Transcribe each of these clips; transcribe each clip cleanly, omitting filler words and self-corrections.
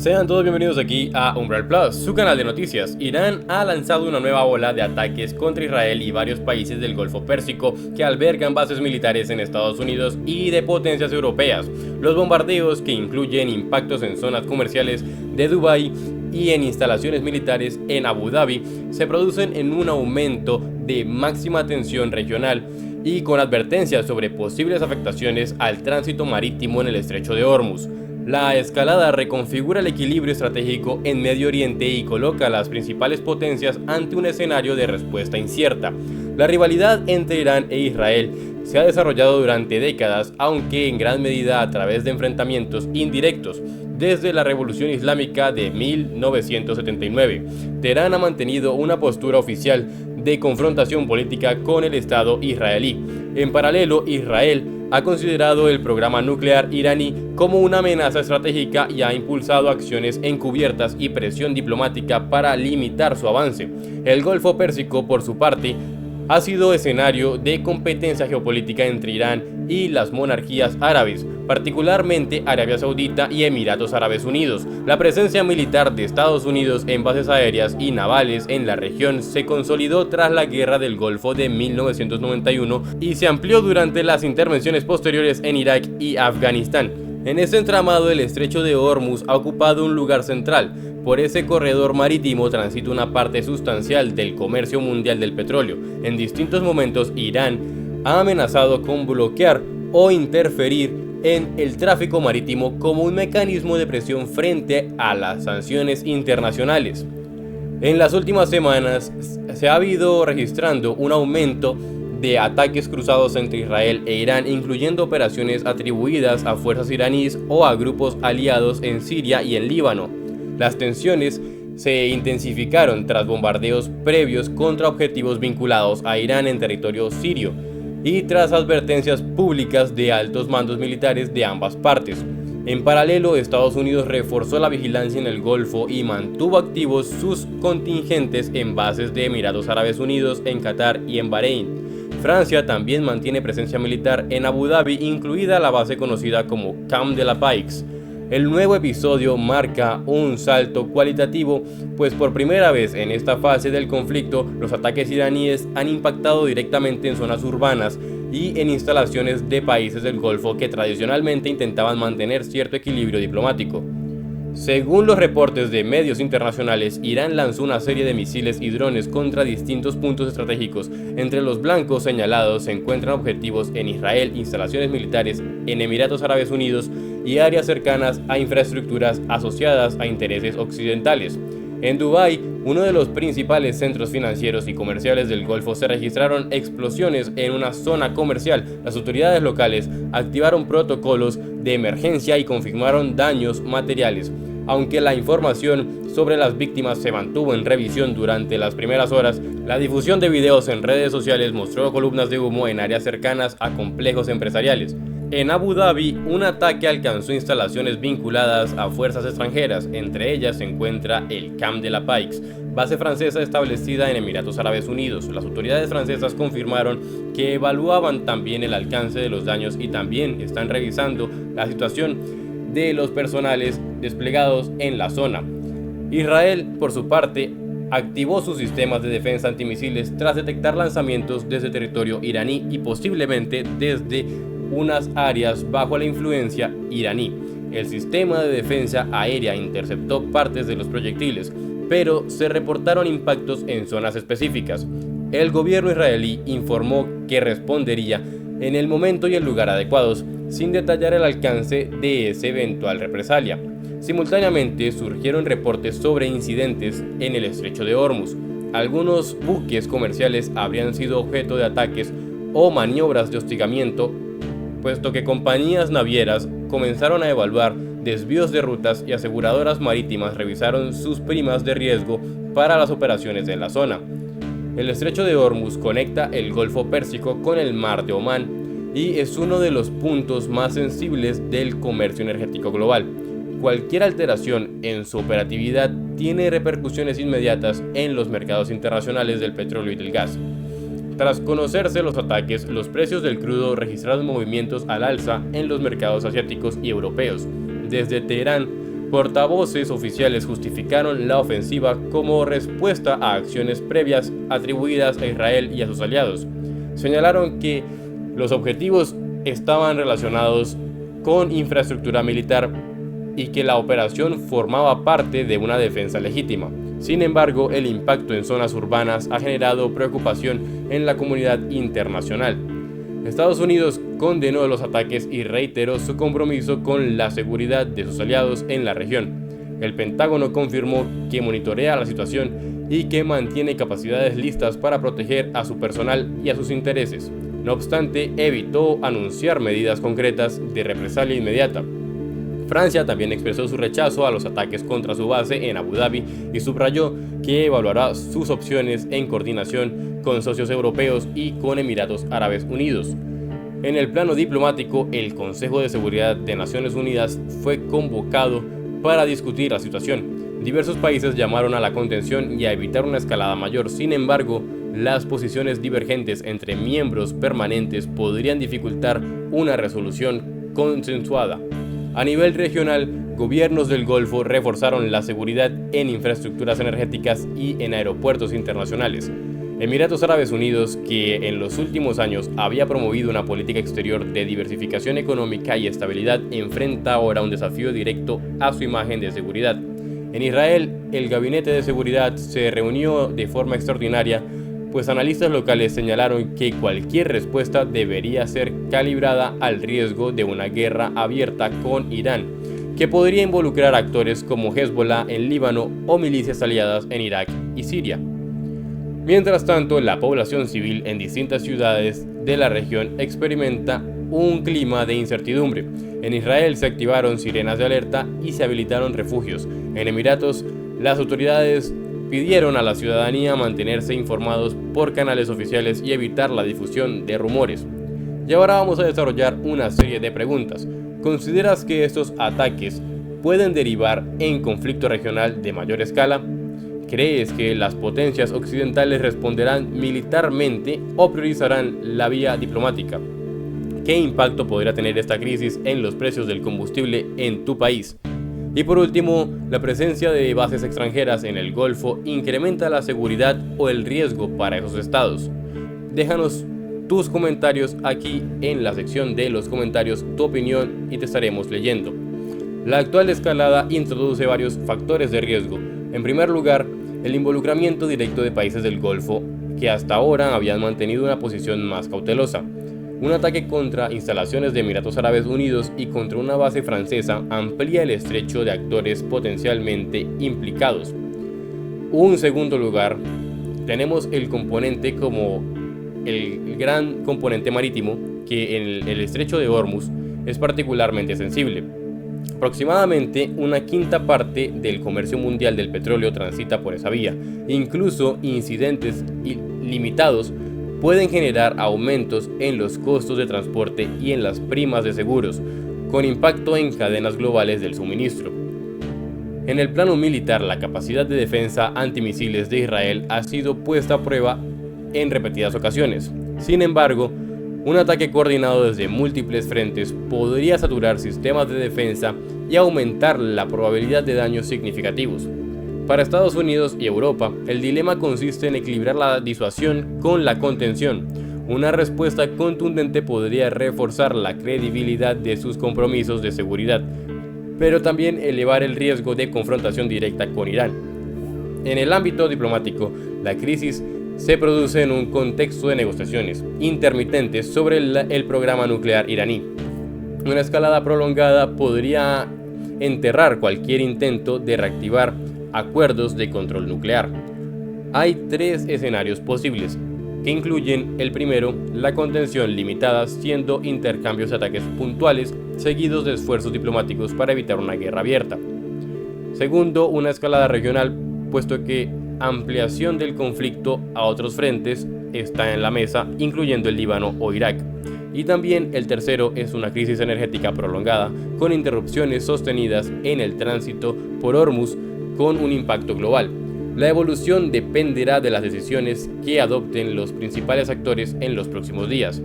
Sean todos bienvenidos aquí a Umbral Plus, su canal de noticias. Irán ha lanzado una nueva ola de ataques contra Israel y varios países del Golfo Pérsico que albergan bases militares en Estados Unidos y de potencias europeas. Los bombardeos, que incluyen impactos en zonas comerciales de Dubái y en instalaciones militares en Abu Dhabi, se producen en un aumento de máxima tensión regional y con advertencias sobre posibles afectaciones al tránsito marítimo en el estrecho de Hormuz. La escalada reconfigura el equilibrio estratégico en Medio Oriente y coloca a las principales potencias ante un escenario de respuesta incierta. La rivalidad entre Irán e Israel se ha desarrollado durante décadas, aunque en gran medida a través de enfrentamientos indirectos. Desde la Revolución Islámica de 1979, Teherán ha mantenido una postura oficial de confrontación política con el Estado israelí. En paralelo, Israel ha considerado el programa nuclear iraní como una amenaza estratégica y ha impulsado acciones encubiertas y presión diplomática para limitar su avance. El Golfo Pérsico, por su parte, ha sido escenario de competencia geopolítica entre Irán y las monarquías árabes, particularmente Arabia Saudita y Emiratos Árabes Unidos. La presencia militar de Estados Unidos en bases aéreas y navales en la región se consolidó tras la Guerra del Golfo de 1991 y se amplió durante las intervenciones posteriores en Irak y Afganistán. En este entramado, el estrecho de Hormuz ha ocupado un lugar central. Por ese corredor marítimo transita una parte sustancial del comercio mundial del petróleo. En distintos momentos, Irán ha amenazado con bloquear o interferir en el tráfico marítimo como un mecanismo de presión frente a las sanciones internacionales. En las últimas semanas se ha ido registrando un aumento de ataques cruzados entre Israel e Irán, incluyendo operaciones atribuidas a fuerzas iraníes o a grupos aliados en Siria y en Líbano. Las tensiones se intensificaron tras bombardeos previos contra objetivos vinculados a Irán en territorio sirio y tras advertencias públicas de altos mandos militares de ambas partes. En paralelo, Estados Unidos reforzó la vigilancia en el Golfo y mantuvo activos sus contingentes en bases de Emiratos Árabes Unidos, en Qatar y en Bahrein. Francia también mantiene presencia militar en Abu Dhabi, incluida la base conocida como Camp de la Paix. El nuevo episodio marca un salto cualitativo, pues por primera vez en esta fase del conflicto, los ataques iraníes han impactado directamente en zonas urbanas y en instalaciones de países del Golfo que tradicionalmente intentaban mantener cierto equilibrio diplomático. Según los reportes de medios internacionales, Irán lanzó una serie de misiles y drones contra distintos puntos estratégicos. Entre los blancos señalados se encuentran objetivos en Israel, instalaciones militares en Emiratos Árabes Unidos y áreas cercanas a infraestructuras asociadas a intereses occidentales. En Dubái, uno de los principales centros financieros y comerciales del Golfo, se registraron explosiones en una zona comercial. Las autoridades locales activaron protocolos de emergencia y confirmaron daños materiales. Aunque la información sobre las víctimas se mantuvo en revisión durante las primeras horas, la difusión de videos en redes sociales mostró columnas de humo en áreas cercanas a complejos empresariales. En Abu Dhabi, un ataque alcanzó instalaciones vinculadas a fuerzas extranjeras. Entre ellas se encuentra el Camp de la Paix, base francesa establecida en Emiratos Árabes Unidos. Las autoridades francesas confirmaron que evaluaban también el alcance de los daños y también están revisando la situación de los personales desplegados en la zona. Israel, por su parte, activó sus sistemas de defensa antimisiles tras detectar lanzamientos desde territorio iraní y posiblemente desde unas áreas bajo la influencia iraní. El sistema de defensa aérea interceptó partes de los proyectiles, pero se reportaron impactos en zonas específicas. El gobierno israelí informó que respondería en el momento y el lugar adecuados, sin detallar el alcance de esa eventual represalia. Simultáneamente surgieron reportes sobre incidentes en el estrecho de Hormuz. Algunos buques comerciales habrían sido objeto de ataques o maniobras de hostigamiento, puesto que compañías navieras comenzaron a evaluar desvíos de rutas y aseguradoras marítimas revisaron sus primas de riesgo para las operaciones en la zona. El estrecho de Hormuz conecta el Golfo Pérsico con el Mar de Omán y es uno de los puntos más sensibles del comercio energético global. Cualquier alteración en su operatividad tiene repercusiones inmediatas en los mercados internacionales del petróleo y del gas. Tras conocerse los ataques, los precios del crudo registraron movimientos al alza en los mercados asiáticos y europeos. Desde Teherán Portavoces oficiales justificaron la ofensiva como respuesta a acciones previas atribuidas a Israel y a sus aliados. Señalaron que los objetivos estaban relacionados con infraestructura militar y que la operación formaba parte de una defensa legítima. Sin embargo, el impacto en zonas urbanas ha generado preocupación en la comunidad internacional. Estados Unidos condenó los ataques y reiteró su compromiso con la seguridad de sus aliados en la región. El Pentágono confirmó que monitorea la situación y que mantiene capacidades listas para proteger a su personal y a sus intereses. No obstante, evitó anunciar medidas concretas de represalia inmediata. Francia también expresó su rechazo a los ataques contra su base en Abu Dhabi y subrayó que evaluará sus opciones en coordinación con socios europeos y con Emiratos Árabes Unidos. En el plano diplomático, el Consejo de Seguridad de Naciones Unidas fue convocado para discutir la situación. Diversos países llamaron a la contención y a evitar una escalada mayor. Sin embargo, las posiciones divergentes entre miembros permanentes podrían dificultar una resolución consensuada. A nivel regional, gobiernos del Golfo reforzaron la seguridad en infraestructuras energéticas y en aeropuertos internacionales. Emiratos Árabes Unidos, que en los últimos años había promovido una política exterior de diversificación económica y estabilidad, enfrenta ahora un desafío directo a su imagen de seguridad. En Israel, el Gabinete de Seguridad se reunió de forma extraordinaria, pues analistas locales señalaron que cualquier respuesta debería ser calibrada al riesgo de una guerra abierta con Irán, que podría involucrar actores como Hezbollah en Líbano o milicias aliadas en Irak y Siria. Mientras tanto, la población civil en distintas ciudades de la región experimenta un clima de incertidumbre. En Israel se activaron sirenas de alerta y se habilitaron refugios. En Emiratos, las autoridades pidieron a la ciudadanía mantenerse informados por canales oficiales y evitar la difusión de rumores. Y ahora vamos a desarrollar una serie de preguntas. ¿Consideras que estos ataques pueden derivar en conflicto regional de mayor escala? ¿Crees que las potencias occidentales responderán militarmente o priorizarán la vía diplomática? ¿Qué impacto podría tener esta crisis en los precios del combustible en tu país? Y por último, ¿la presencia de bases extranjeras en el Golfo incrementa la seguridad o el riesgo para esos estados? Déjanos tus comentarios aquí en la sección de los comentarios, tu opinión, y te estaremos leyendo. La actual escalada introduce varios factores de riesgo. En primer lugar, el involucramiento directo de países del Golfo que hasta ahora habían mantenido una posición más cautelosa. Un ataque contra instalaciones de Emiratos Árabes Unidos y contra una base francesa amplía el estrecho de actores potencialmente implicados. En segundo lugar, tenemos el componente como el gran componente marítimo, que en el estrecho de Hormuz es particularmente sensible. Aproximadamente una quinta parte del comercio mundial del petróleo transita por esa vía. Incluso incidentes limitados pueden generar aumentos en los costos de transporte y en las primas de seguros, con impacto en cadenas globales del suministro. En el plano militar, la capacidad de defensa antimisiles de Israel ha sido puesta a prueba en repetidas ocasiones. Sin embargo, un ataque coordinado desde múltiples frentes podría saturar sistemas de defensa y aumentar la probabilidad de daños significativos. Para Estados Unidos y Europa, el dilema consiste en equilibrar la disuasión con la contención. Una respuesta contundente podría reforzar la credibilidad de sus compromisos de seguridad, pero también elevar el riesgo de confrontación directa con Irán. En el ámbito diplomático, la crisis se produce en un contexto de negociaciones intermitentes sobre el programa nuclear iraní. Una escalada prolongada podría enterrar cualquier intento de reactivar acuerdos de control nuclear. Hay tres escenarios posibles, que incluyen el primero, la contención limitada, siendo intercambios de ataques puntuales seguidos de esfuerzos diplomáticos para evitar una guerra abierta. Segundo, una escalada regional, puesto que ampliación del conflicto a otros frentes está en la mesa, incluyendo el Líbano o Irak. Y también el tercero es una crisis energética prolongada, con interrupciones sostenidas en el tránsito por Hormuz, con un impacto global. La evolución dependerá de las decisiones que adopten los principales actores en los próximos días.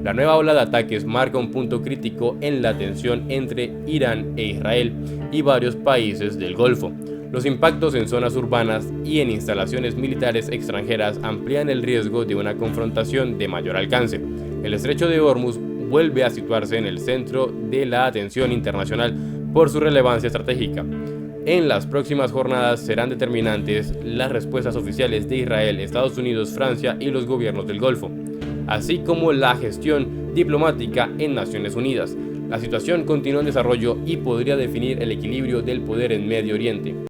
La nueva ola de ataques marca un punto crítico en la tensión entre Irán e Israel y varios países del Golfo. Los impactos en zonas urbanas y en instalaciones militares extranjeras amplían el riesgo de una confrontación de mayor alcance. El estrecho de Hormuz vuelve a situarse en el centro de la atención internacional por su relevancia estratégica. En las próximas jornadas serán determinantes las respuestas oficiales de Israel, Estados Unidos, Francia y los gobiernos del Golfo, así como la gestión diplomática en Naciones Unidas. La situación continúa en desarrollo y podría definir el equilibrio del poder en Medio Oriente.